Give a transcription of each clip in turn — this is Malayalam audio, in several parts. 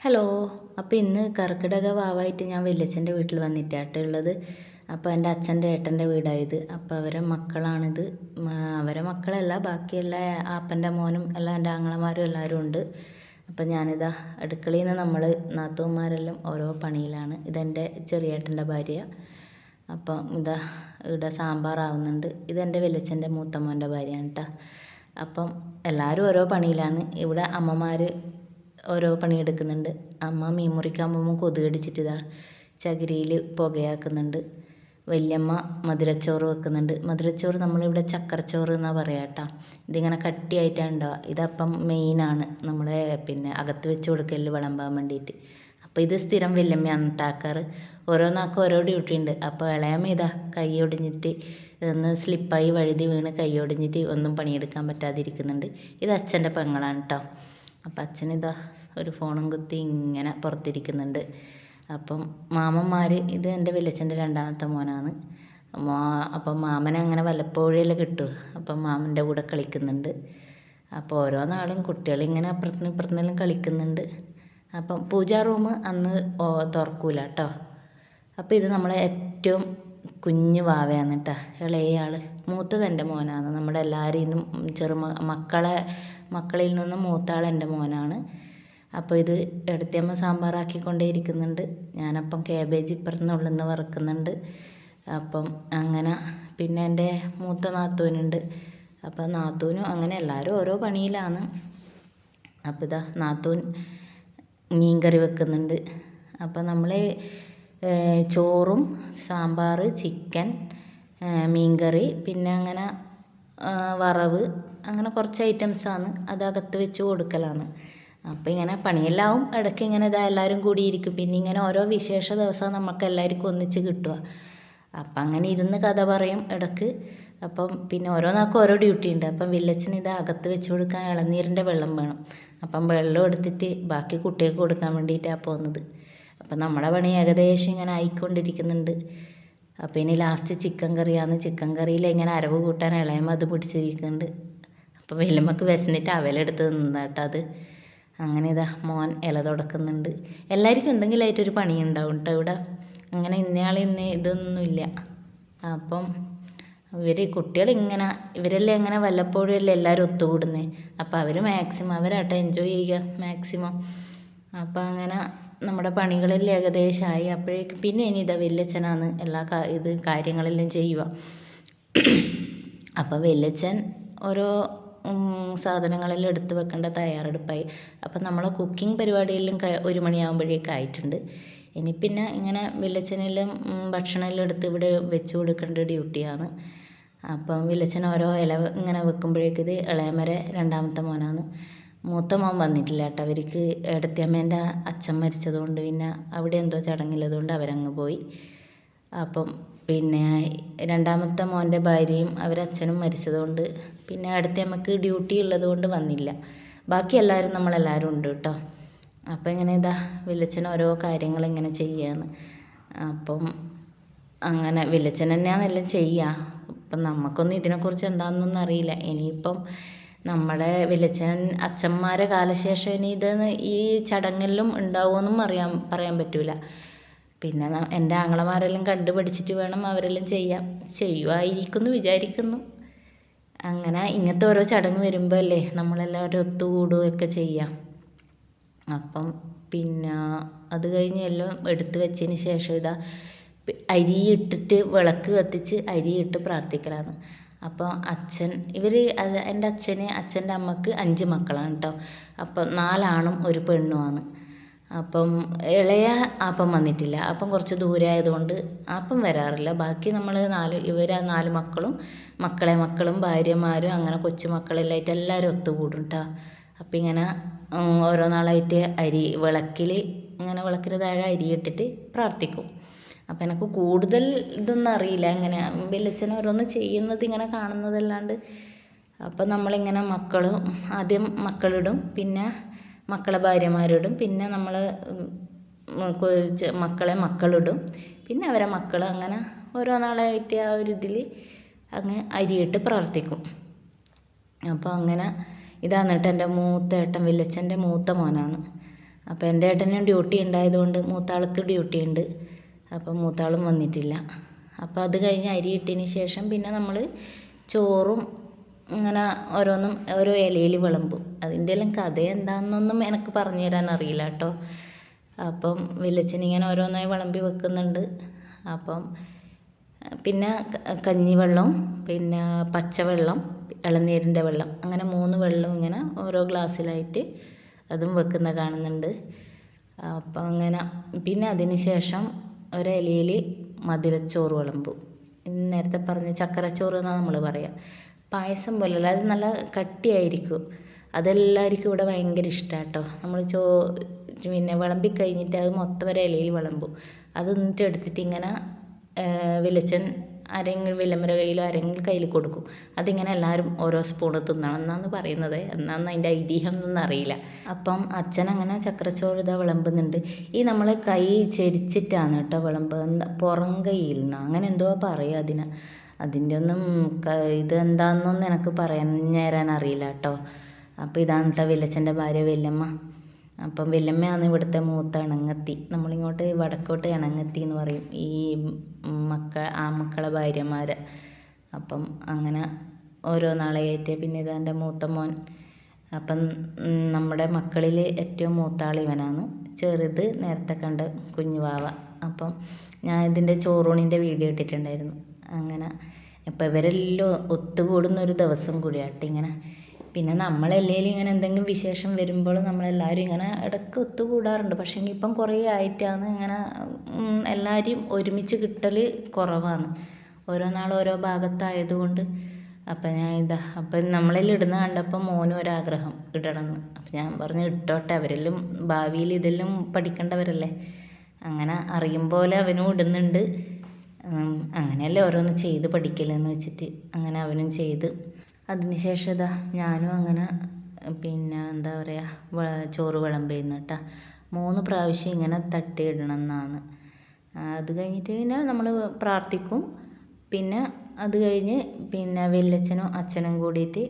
ഹലോ. അപ്പോൾ ഇന്ന് കർക്കിടക വാവായിട്ട് ഞാൻ വല്യച്ഛൻ്റെ വീട്ടിൽ വന്നിട്ടാട്ടോ ഉള്ളത്. അപ്പോൾ എൻ്റെ അച്ഛൻ്റെ ഏട്ടൻ്റെ വീടായത്. അപ്പോൾ അവരെ മക്കളാണിത്. അവരെ മക്കളല്ല, ബാക്കിയുള്ള ആപ്പൻ്റെ മോനും എല്ലാം എൻ്റെ ആങ്ങളമാരും എല്ലാവരും ഉണ്ട്. അപ്പോൾ ഞാനിതാ അടുക്കളയിൽ നിന്ന് നമ്മൾ നാത്തൂന്മാരെല്ലാം ഓരോ പണിയിലാണ്. ഇതെൻ്റെ ചെറിയേട്ടൻ്റെ ഭാര്യ. അപ്പം ഇതാ ഇവിടെ സാമ്പാറാവുന്നുണ്ട്. ഇതെൻ്റെ വല്യച്ഛൻ്റെ മൂത്ത മോൻ്റെ ഭാര്യയാണ് കേട്ടോ. അപ്പം എല്ലാവരും ഓരോ പണിയിലാണ്. ഇവിടെ അമ്മമാർ ഓരോ പണിയെടുക്കുന്നുണ്ട്. അമ്മ മീൻ മുറിക്കാൻ പോകുമ്പോൾ കൊതുകടിച്ചിട്ട് ഇതാ ചകിരിയിൽ പുകയാക്കുന്നുണ്ട്. വല്യമ്മ മധുരച്ചോറ് വെക്കുന്നുണ്ട്. മധുരച്ചോറ് നമ്മളിവിടെ ചക്കരച്ചോറ് എന്നാണ് പറയുക കേട്ടോ. ഇതിങ്ങനെ കട്ടിയായിട്ടാണ് ഉണ്ടാവുക. ഇതപ്പം മെയിനാണ് നമ്മുടെ അകത്ത് വെച്ച് കൊടുക്കൽ വിളമ്പാൻ വേണ്ടിയിട്ട്. അപ്പോൾ ഇത് സ്ഥിരം വല്യമ്മയാണ് ഉണ്ടാക്കാറ്. ഓരോന്നാക്കും ഓരോ ഡ്യൂട്ടി ഉണ്ട്. അപ്പോൾ ഇളയമ്മ ഇതാ കൈ ഒടിഞ്ഞിട്ട് ഒന്ന് സ്ലിപ്പായി വഴുതി വീണ് കൈ ഒടിഞ്ഞിട്ട് ഒന്നും പണിയെടുക്കാൻ പറ്റാതിരിക്കുന്നുണ്ട്. ഇത് അച്ഛൻ്റെ പെങ്ങളാണ് കേട്ടോ. അപ്പം അച്ഛനിതാ ഒരു ഫോണും കുത്തി ഇങ്ങനെ പുറത്തിരിക്കുന്നുണ്ട്. അപ്പം മാമന്മാർ, ഇത് എൻ്റെ വല്യച്ഛൻ്റെ രണ്ടാമത്തെ മോനാണ്. അപ്പം മാമനെ അങ്ങനെ വല്ലപ്പോഴേലും കിട്ടും. അപ്പം മാമൻ്റെ കൂടെ കളിക്കുന്നുണ്ട്. അപ്പോൾ ഓരോ നാളും കുട്ടികളിങ്ങനെ അപ്പുറത്തുനിന്ന് ഇപ്പുറത്തുനിന്നെല്ലാം കളിക്കുന്നുണ്ട്. അപ്പം പൂജാ റൂം അന്ന് തുറക്കൂല കേട്ടോ. അപ്പോൾ ഇത് നമ്മളെ ഏറ്റവും കുഞ്ഞു വാവയാണ് കേട്ടോ, ഇളയ ആൾ. മൂത്തത് എൻ്റെ മോനാണ്. നമ്മുടെ എല്ലാവരിൽ നിന്നും മക്കളിൽ നിന്നും മൂത്ത ആൾ എൻ്റെ മോനാണ്. അപ്പോൾ ഇത് എടുത്തിയമ്മ സാമ്പാറാക്കിക്കൊണ്ടേ ഇരിക്കുന്നുണ്ട്. ഞാനപ്പം കാബേജ് ഇപ്പുറത്തുനിന്ന് ഉള്ളിൽ നിന്ന് വറുക്കുന്നുണ്ട്. അപ്പം അങ്ങനെ പിന്നെ എൻ്റെ മൂത്ത നാത്തൂനുണ്ട്. അപ്പം നാത്തൂനും അങ്ങനെ എല്ലാവരും ഓരോ പണിയിലാണ്. അപ്പോൾ ഇതാ നാത്തൂൻ മീൻ കറി വെക്കുന്നുണ്ട്. അപ്പം നമ്മൾ ചോറും സാമ്പാർ, ചിക്കൻ, മീൻ കറി, പിന്നെ അങ്ങനെ വറവ്, അങ്ങനെ കുറച്ച് ഐറ്റംസാണ്. അതകത്ത് വെച്ച് കൊടുക്കലാണ്. അപ്പോൾ ഇങ്ങനെ പണിയെല്ലാം ഇടയ്ക്ക് ഇങ്ങനെ ഇതാ എല്ലാവരും കൂടിയിരിക്കും. പിന്നെ ഇങ്ങനെ ഓരോ വിശേഷ ദിവസം നമുക്ക് എല്ലാവർക്കും ഒന്നിച്ച് കിട്ടുക. അപ്പം അങ്ങനെ ഇരുന്ന് കഥ പറയും ഇടയ്ക്ക്. അപ്പം പിന്നെ ഓരോന്നാക്കും ഓരോ ഡ്യൂട്ടി ഉണ്ട്. അപ്പം വല്യച്ഛന് ഇത് അകത്ത് വെച്ച് കൊടുക്കാൻ ഇളനീരിൻ്റെ വെള്ളം വേണം. അപ്പം വെള്ളം എടുത്തിട്ട് ബാക്കി കുട്ടികൾക്ക് കൊടുക്കാൻ വേണ്ടിയിട്ടാണ് പോകുന്നത്. അപ്പം നമ്മുടെ പണി ഏകദേശം ഇങ്ങനെ ആയിക്കൊണ്ടിരിക്കുന്നുണ്ട്. അപ്പോൾ ഇനി ലാസ്റ്റ് ചിക്കൻ കറിയാണ്. ചിക്കൻ കറിയിൽ ഇങ്ങനെ അരവ് കൂട്ടാൻ ഇളയമ്മ അത് പിടിച്ചിരിക്കുന്നുണ്ട്. അപ്പോൾ വല്യമ്മക്ക് വിശന്നിട്ട് അവലെടുത്ത് നിന്നാട്ടോ അത്. അങ്ങനെ ഇതാ മോൻ ഇല തുടക്കുന്നുണ്ട്. എല്ലാവർക്കും എന്തെങ്കിലുമായിട്ടൊരു പണി ഉണ്ടാവും കേട്ടോ ഇവിടെ. അങ്ങനെ ഇന്നയാൾ ഇന്ന് ഇതൊന്നുമില്ല. അപ്പം ഇവരെല്ലാം ഇങ്ങനെ വല്ലപ്പോഴും അല്ലേ എല്ലാവരും ഒത്തുകൂടുന്നത്. അപ്പോൾ അവർ മാക്സിമം അവരാട്ടെ എൻജോയ് ചെയ്യുക മാക്സിമം. അപ്പം അങ്ങനെ നമ്മുടെ പണികളെല്ലാം ഏകദേശമായി. അപ്പോഴേക്കും പിന്നെ ഇനി ഇതാ വല്യച്ഛനാണ് എല്ലാ കാര്യങ്ങളെല്ലാം ചെയ്യുക. അപ്പോൾ വല്യച്ഛൻ ഓരോ സാധനങ്ങളെല്ലാം എടുത്ത് വെക്കേണ്ട തയ്യാറെടുപ്പായി. അപ്പം നമ്മളെ കുക്കിംഗ് പരിപാടിയെല്ലാം 1 മണിയാകുമ്പോഴേക്കും ആയിട്ടുണ്ട്. ഇനി പിന്നെ ഇങ്ങനെ വല്യച്ഛനെല്ലാം ഭക്ഷണമെല്ലാം എടുത്ത് ഇവിടെ വെച്ച് കൊടുക്കേണ്ട ഡ്യൂട്ടിയാണ്. അപ്പം വല്യച്ഛൻ ഓരോ ഇല ഇങ്ങനെ വെക്കുമ്പോഴേക്കും ഇത് ഇളയമരെ രണ്ടാമത്തെ മോനാണ്. മൂത്ത മോൻ വന്നിട്ടില്ല കേട്ടോ. അവർക്ക് ഏടത്തിയമ്മേൻ്റെ അച്ഛൻ മരിച്ചതുകൊണ്ട് പിന്നെ അവിടെ എന്തോ ചടങ്ങില്ലതുകൊണ്ട് അവരങ്ങ് പോയി. അപ്പം പിന്നെ രണ്ടാമത്തെ മോൻ്റെ ഭാര്യയും അവരച്ഛനും മരിച്ചതുകൊണ്ട് പിന്നെ ഏടത്തിയമ്മക്ക് ഡ്യൂട്ടി ഉള്ളതുകൊണ്ട് വന്നില്ല. ബാക്കി എല്ലാവരും നമ്മളെല്ലാവരും ഉണ്ട് കേട്ടോ. അപ്പം ഇങ്ങനെ ഇതാ വല്യച്ഛൻ ഓരോ കാര്യങ്ങൾ ഇങ്ങനെ ചെയ്യുകയാണ്. അപ്പം അങ്ങനെ വല്യച്ഛൻ തന്നെയാണ് എല്ലാം ചെയ്യുക. അപ്പം നമുക്കൊന്നും ഇതിനെക്കുറിച്ച് എന്താണെന്നൊന്നും അറിയില്ല. ഇനിയിപ്പം നമ്മുടെ വല്യച്ഛൻ അച്ഛന്മാരെ കാലശേഷം ഇനി ഈ ചടങ്ങെല്ലാം ഉണ്ടാവുമെന്നും പറയാൻ പറ്റൂല. പിന്നെ എൻ്റെ ആങ്ങളമാരെല്ലാം കണ്ടുപഠിച്ചിട്ട് വേണം അവരെല്ലാം ചെയ്യുമായിരിക്കും എന്ന് വിചാരിക്കുന്നു. അങ്ങനെ ഇങ്ങനത്തെ ഓരോ ചടങ്ങ് വരുമ്പോൾ അല്ലേ നമ്മളെല്ലാവരും ഒത്തുകൂടുകയൊക്കെ ചെയ്യാം. അപ്പം പിന്നെ അത് കഴിഞ്ഞ് എല്ലാം എടുത്ത് വെച്ചതിന് ശേഷം ഇതാ അരി ഇട്ടിട്ട് വിളക്ക് കത്തിച്ച് അരി ഇട്ട് പ്രാർത്ഥിക്കലാണ്. അപ്പോൾ എൻ്റെ അച്ഛൻ്റെ അമ്മക്ക് 5 മക്കളാണ് കേട്ടോ. അപ്പം 4 ആണും 1 പെണ്ണുമാണ്. അപ്പം ഇളയ ആപ്പം വന്നിട്ടില്ല. അപ്പം കുറച്ച് ദൂരെ ആയതുകൊണ്ട് ആപ്പം വരാറില്ല. ബാക്കി നമ്മൾ 4 മക്കളും മക്കളും ഭാര്യമാരും അങ്ങനെ കൊച്ചുമക്കളെല്ലാമായിട്ട് എല്ലാവരും ഒത്തുകൂടും കേട്ടോ. അപ്പം ഇങ്ങനെ ഓരോ നാളായിട്ട് വിളക്കിന് താഴെ അരി ഇട്ടിട്ട് പ്രാർത്ഥിക്കും. അപ്പം എനിക്ക് കൂടുതൽ ഇതൊന്നും അറിയില്ല. ഇങ്ങനെ വല്യച്ഛൻ ഓരോന്ന് ചെയ്യുന്നത് ഇങ്ങനെ കാണുന്നതല്ലാണ്ട്. അപ്പം നമ്മളിങ്ങനെ ആദ്യം മക്കളിടും, പിന്നെ മക്കളെ ഭാര്യമാരിടും, പിന്നെ നമ്മൾ മക്കളിടും, പിന്നെ അവരെ മക്കൾ, അങ്ങനെ ഓരോ നാളായിട്ട് ആ ഒരു ഇതിൽ അങ്ങ് അരിയിട്ട് പ്രാർത്ഥിക്കും. അപ്പോൾ അങ്ങനെ ഇതാണ് കേട്ടോ എൻ്റെ മൂത്ത ഏട്ടൻ, വല്യച്ഛൻ്റെ മൂത്ത മോനാണ്. അപ്പോൾ എൻ്റെ ഏട്ടനും ഡ്യൂട്ടി ഉണ്ടായതുകൊണ്ട് മൂത്താൾക്ക് ഡ്യൂട്ടി ഉണ്ട്. അപ്പം മൂത്താളും വന്നിട്ടില്ല. അപ്പോൾ അത് കഴിഞ്ഞ് അരി ഇട്ടതിന് ശേഷം പിന്നെ നമ്മൾ ചോറും ഇങ്ങനെ ഓരോന്നും ഓരോ ഇലയിൽ വിളമ്പും. അതിൻ്റെ എല്ലാം കഥ എന്താണെന്നൊന്നും എനിക്ക് പറഞ്ഞു തരാൻ അറിയില്ല കേട്ടോ. അപ്പം വലിയച്ഛൻ ഇങ്ങനെ ഓരോന്നായി വിളമ്പി വെക്കുന്നുണ്ട്. അപ്പം പിന്നെ കഞ്ഞിവെള്ളം, പിന്നെ പച്ചവെള്ളം, ഇളനീരിൻ്റെ വെള്ളം, അങ്ങനെ 3 വെള്ളം ഇങ്ങനെ ഓരോ ഗ്ലാസ്സിലായിട്ട് അതും വെക്കുന്ന കാണുന്നുണ്ട്. അപ്പം അങ്ങനെ പിന്നെ അതിന് ശേഷം ഒരിലയിൽ മധുരച്ചോറ് വിളമ്പും. നേരത്തെ പറഞ്ഞ ചക്കരച്ചോറ് എന്നാണ് നമ്മൾ പറയുക. പായസം പോലെയല്ല, അത് നല്ല കട്ടിയായിരിക്കും. അതെല്ലാവർക്കും ഇവിടെ ഭയങ്കര ഇഷ്ടമാണ് കേട്ടോ. നമ്മൾ പിന്നെ വിളമ്പി കഴിഞ്ഞിട്ട് അത് മൊത്തം ഒരു ഇലയിൽ വിളമ്പും. അത് എന്നിട്ട് എടുത്തിട്ട് ഇങ്ങനെ വലിയച്ഛൻ ആരെങ്കിലും വലിയമ്മയുടെ കയ്യിലോ ആരെങ്കിലും കയ്യിൽ കൊടുക്കും. അതിങ്ങനെ എല്ലാവരും ഓരോ സ്പൂണ് തിന്നണം എന്നാണ് പറയുന്നത്. എന്നാന്ന് അതിൻ്റെ ഐതിഹ്യം എന്നൊന്നും അറിയില്ല. അപ്പം അച്ഛൻ അങ്ങനെ ചക്കരച്ചോറ് ഇതാ വിളമ്പുന്നുണ്ട്. ഈ നമ്മൾ കൈ ചെരിച്ചിട്ടാണ് കേട്ടോ വിളമ്പുന്നത്, പുറം കൈയിൽ നിന്ന് അങ്ങനെ എന്തോ പറയുക അതിന്. അതിൻ്റെ ഒന്നും ഇതെന്താണെന്നൊന്നും എനിക്ക് പറഞ്ഞു തരാൻ അറിയില്ല കേട്ടോ. അപ്പോൾ ഇതാണ് കേട്ടോ വലിയച്ഛൻ്റെ ഭാര്യ വല്യമ്മ. അപ്പം വല്യമ്മയാണ് ഇവിടുത്തെ മൂത്ത ഇണങ്ങത്തി. നമ്മളിങ്ങോട്ട് വടക്കോട്ട് ഇണങ്ങത്തി എന്ന് പറയും ഈ ആൺമക്കളെ ഭാര്യമാരെ. അപ്പം അങ്ങനെ ഓരോ നാളെയായിട്ട് പിന്നെ ഇതെൻ്റെ മൂത്ത മോൻ. അപ്പം നമ്മുടെ മക്കളിൽ ഏറ്റവും മൂത്ത ആൾ ഇവനാണ്. ചെറുത് നേരത്തെ കണ്ട കുഞ്ഞു വാവ. അപ്പം ഞാൻ ഇതിൻ്റെ ചോറൂണിൻ്റെ വീഡിയോ ഇട്ടിട്ടുണ്ടായിരുന്നു. അങ്ങനെ ഇപ്പം ഇവരെല്ലാം ഒത്തുകൂടുന്ന ഒരു ദിവസം കൂടിയാട്ടെ ഇങ്ങനെ. പിന്നെ നമ്മളെല്ലാം ഇങ്ങനെ എന്തെങ്കിലും വിശേഷം വരുമ്പോൾ നമ്മളെല്ലാവരും ഇങ്ങനെ ഇടയ്ക്ക് ഒത്തുകൂടാറുണ്ട്. പക്ഷേ ഇപ്പം കുറേ ആയിട്ടാണ് ഇങ്ങനെ എല്ലാവരെയും ഒരുമിച്ച് കിട്ടൽ കുറവാണ്. ഓരോ നാൾ ഓരോ ഭാഗത്തായതുകൊണ്ട്. അപ്പം അപ്പം നമ്മളെല്ലാം ഇടുന്ന കണ്ടപ്പോൾ മോനും ഒരാഗ്രഹം ഇടണമെന്ന്. അപ്പം ഞാൻ പറഞ്ഞു ഇട്ടോട്ടെ, അവരെല്ലാം ഭാവിയിൽ ഇതെല്ലാം പഠിക്കേണ്ടവരല്ലേ. അങ്ങനെ അറിയും പോലെ അവനും ഇടുന്നുണ്ട്. അങ്ങനെയല്ലേ ഓരോന്ന് ചെയ്ത് പഠിക്കലെന്ന് വെച്ചിട്ട് അങ്ങനെ അവനും ചെയ്ത്. അതിന് ശേഷം ഇതാ ഞാനും അങ്ങനെ പിന്നെ എന്താ പറയുക ചോറ് വിളമ്പുന്നു കേട്ടോ. 3 പ്രാവശ്യം ഇങ്ങനെ തട്ടിയിടണം എന്നാണ്. അത് കഴിഞ്ഞിട്ട് പിന്നെ നമ്മൾ പ്രാർത്ഥിക്കും. പിന്നെ അത് കഴിഞ്ഞ് പിന്നെ വലിയച്ഛനും അച്ഛനും കൂടിയിട്ട്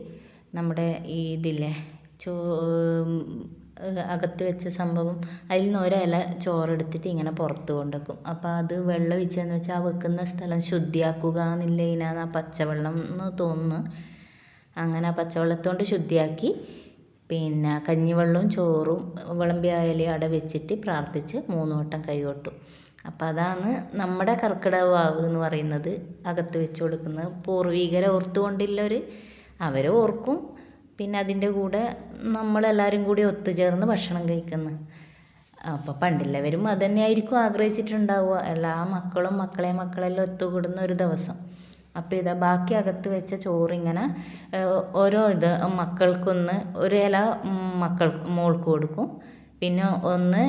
നമ്മുടെ ഈ ഇതില്ലേ അകത്ത് വെച്ച സംഭവം അതിൽ നിന്ന് ഒരില ചോറെടുത്തിട്ട് ഇങ്ങനെ പുറത്ത് കൊണ്ടുവെക്കും. അപ്പോൾ അത് വെള്ളം ഒഴിച്ചതെന്ന് വെച്ചാൽ ആ വെക്കുന്ന സ്ഥലം ശുദ്ധിയാക്കുക എന്നില്ല ഇതിനാണ് ആ പച്ചവെള്ളം എന്ന് തോന്നുന്നു. അങ്ങനെ ആ പച്ചവെള്ളത്തോണ്ട് ശുദ്ധിയാക്കി പിന്നെ കഞ്ഞിവെള്ളവും ചോറും വിളമ്പിയ ഇലയും അവിടെ വെച്ചിട്ട് പ്രാർത്ഥിച്ച് 3 വട്ടം കൈ കൊട്ടും. അപ്പം അതാണ് നമ്മുടെ കർക്കിടക വാവ് എന്ന് പറയുന്നത്. അകത്ത് വെച്ച് കൊടുക്കുന്നത് പൂർവികരെ ഓർത്തുകൊണ്ടുള്ളൊരു അവരെ ഓർക്കും. പിന്നെ അതിൻ്റെ കൂടെ നമ്മളെല്ലാവരും കൂടി ഒത്തുചേർന്ന് ഭക്ഷണം കഴിക്കുന്നു. അപ്പോൾ പണ്ടുള്ളവരും അത് തന്നെയായിരിക്കും ആഗ്രഹിച്ചിട്ടുണ്ടാവുക, എല്ലാ മക്കളും മക്കളെല്ലാം ഒത്തുകൂടുന്ന ഒരു ദിവസം. അപ്പോൾ ഇതാ ബാക്കി അകത്ത് വെച്ച ചോറിങ്ങനെ ഓരോ മക്കൾക്കൊന്ന് ഒരു ഇല മോൾക്ക് കൊടുക്കും. പിന്നെ ഒന്ന്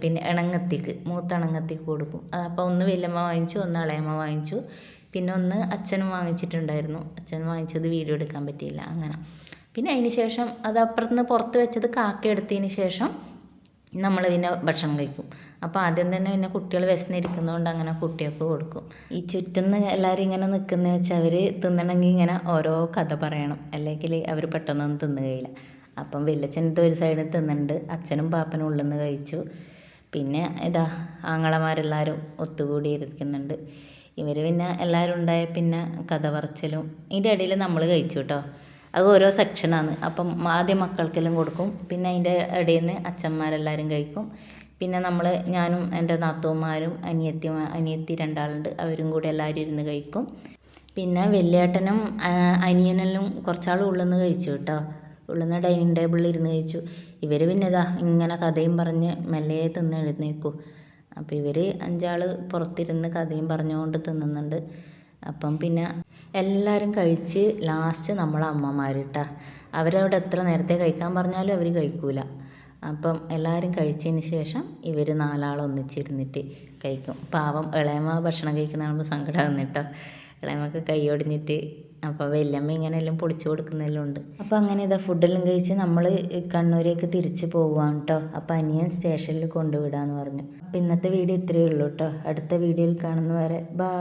പിന്നെ ഇണങ്ങത്തിക്ക് മൂത്ത ഇണങ്ങത്തിക്ക് കൊടുക്കും. അപ്പോൾ ഒന്ന് വല്യമ്മ വാങ്ങിച്ചു, ഒന്ന് ഇളയമ്മ വാങ്ങിച്ചു, പിന്നെ ഒന്ന് അച്ഛനും വാങ്ങിച്ചിട്ടുണ്ടായിരുന്നു. അച്ഛൻ വാങ്ങിച്ചത് വീഡിയോ എടുക്കാൻ പറ്റിയില്ല. അങ്ങനെ പിന്നെ അതിന് ശേഷം അത് അപ്പുറത്തുനിന്ന് പുറത്ത് വെച്ചത് കാക്ക എടുത്തതിന് ശേഷം നമ്മൾ പിന്നെ ഭക്ഷണം കഴിക്കും. അപ്പോൾ ആദ്യം തന്നെ പിന്നെ കുട്ടികൾ വിശന്നിരിക്കുന്നതുകൊണ്ട് അങ്ങനെ കുട്ടികൾക്ക് കൊടുക്കും. ഈ ചുറ്റുന്ന് എല്ലാവരും ഇങ്ങനെ നിൽക്കുന്ന വെച്ചാൽ അവർ തിന്നണമെങ്കിൽ ഇങ്ങനെ ഓരോ കഥ പറയണം, അല്ലെങ്കിൽ അവർ പെട്ടെന്നൊന്നും തിന്നുകയില്ല. അപ്പം വലിയച്ഛൻ ഒരു സൈഡിൽ തിന്നുന്നുണ്ട്, അച്ഛനും പാപ്പനും ഉള്ളിൽ നിന്ന് കഴിച്ചു. പിന്നെ ഇതാ ആങ്ങളമാരെല്ലാവരും ഒത്തുകൂടി ഇരിക്കുന്നുണ്ട്. ഇവർ പിന്നെ എല്ലാവരും ഉണ്ടായ പിന്നെ കഥ പറച്ചിലും ഇതിൻ്റെ ഇടയിൽ നമ്മൾ കഴിച്ചു കേട്ടോ. അത് ഓരോ സെക്ഷനാണ്. അപ്പം ആദ്യം മക്കൾക്കെല്ലാം കൊടുക്കും, പിന്നെ അതിൻ്റെ ഇടയിൽ നിന്ന് അച്ഛന്മാരെല്ലാവരും കഴിക്കും. പിന്നെ ഞാനും എൻ്റെ നാത്തൂന്മാരും അനിയത്തി 2 ആളുണ്ട്, അവരും കൂടി എല്ലാവരും ഇരുന്ന് കഴിക്കും. പിന്നെ വലിയേട്ടനും അനിയനെല്ലാം കുറച്ചാൾ ഉള്ളിൽ നിന്ന് കഴിച്ചു കേട്ടോ. ഉള്ളിൽ നിന്ന് ഡൈനിങ് ടേബിളിൽ ഇരുന്ന് കഴിച്ചു. ഇവർ പിന്നെ ഇങ്ങനെ കഥയും പറഞ്ഞ് മെല്ലെ തിന്ന് എഴുന്നേക്കും. അപ്പോൾ ഇവർ 5 ആൾ പുറത്തിരുന്ന് കഥയും പറഞ്ഞുകൊണ്ട് തിന്നുന്നുണ്ട്. അപ്പം പിന്നെ എല്ലാവരും കഴിച്ച് ലാസ്റ്റ് നമ്മളെ അമ്മമാർ കേട്ടോ. അവരവിടെ എത്ര നേരത്തെ കഴിക്കാൻ പറഞ്ഞാലും അവർ കഴിക്കൂല. അപ്പം എല്ലാവരും കഴിച്ചതിന് ശേഷം ഇവർ 4 ആൾ ഒന്നിച്ചിരുന്നിട്ട് കഴിക്കും. പാവം ഇളയമ്മ ഭക്ഷണം കഴിക്കുന്ന കാണുമ്പോൾ സങ്കടം വന്നിട്ടോ. ഇളയമ്മക്ക് കൈ ഒടിഞ്ഞിട്ട്. അപ്പോൾ വല്യമ്മ ഇങ്ങനെ എല്ലാം പൊളിച്ചു കൊടുക്കുന്നതെല്ലാം ഉണ്ട്. അപ്പോൾ അങ്ങനെ ഇതാ ഫുഡെല്ലാം കഴിച്ച് നമ്മൾ കണ്ണൂരേക്ക് തിരിച്ച് പോവുകയാണ് കേട്ടോ. അപ്പോൾ അനിയൻ സ്റ്റേഷനിൽ കൊണ്ടുവിടാമെന്ന് പറഞ്ഞു. അപ്പോൾ ഇന്നത്തെ വീഡിയോ ഇത്രയേ ഉള്ളൂ കേട്ടോ. അടുത്ത വീഡിയോയിൽ കാണുന്നവരെ ബൈ.